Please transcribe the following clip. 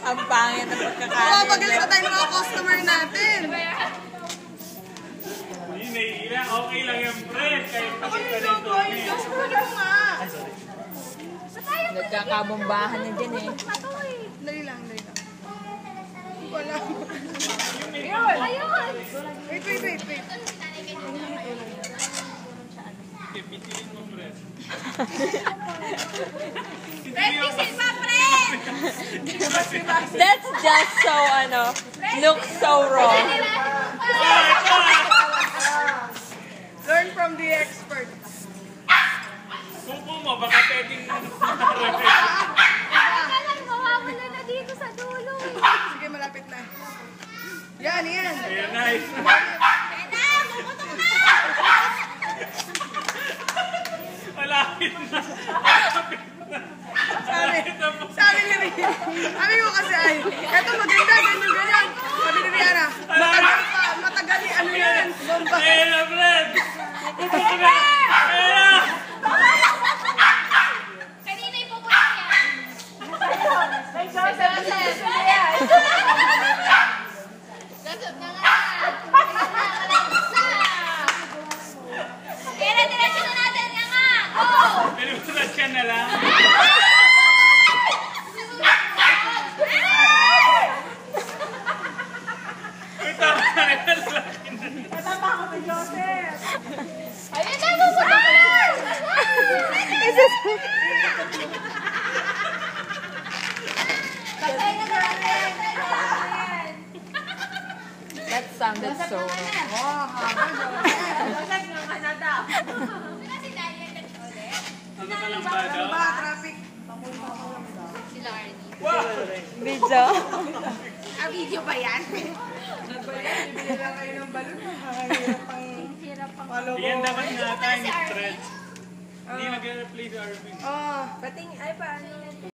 Ang pangit na pagkakalit. Oo, magaling na tayo ng mga customer natin. Hindi, naiilang. Okay lang yung friend. Kahit pagkita na ito. Nagkakabombahan na dyan eh. Dali lang. Wala. Ayun! Wait. Pitilin mo, friend. Pisil pa, friend! That's just so, looks so wrong. Learn from the expert. Subo mo, baka pwedeng... Teka lang, mawawala na dito sa dulo. Sige, malapit na. Yan. Ayan, nice. Pena, puputok na! Malapit na. Sabi ni Rihanna. Sabi ko kasi eto maganda, ganyan. Sabi ni Rihanna, matagal ni ano yan, bomba. Ayan na, friend. Puputok na. Ayan na. Kanina yung puputok yan. Joseph na nga. Kaya na, diretso na natin nga nga. Go! Pinulat ka na lang. Ayun na, puputok na! Patay na natin. That sounded so wrong. Sila si Daniel nag-ulit? Ano ka lang ba daw? Traffic. Sila Arnie. Video. Video ba yan? Bibili lang kayo ng balon. Hirap pang... Yan dapat nga time, friend. Hindi nag-replay si Arvin. Oh. Pating, ay paano?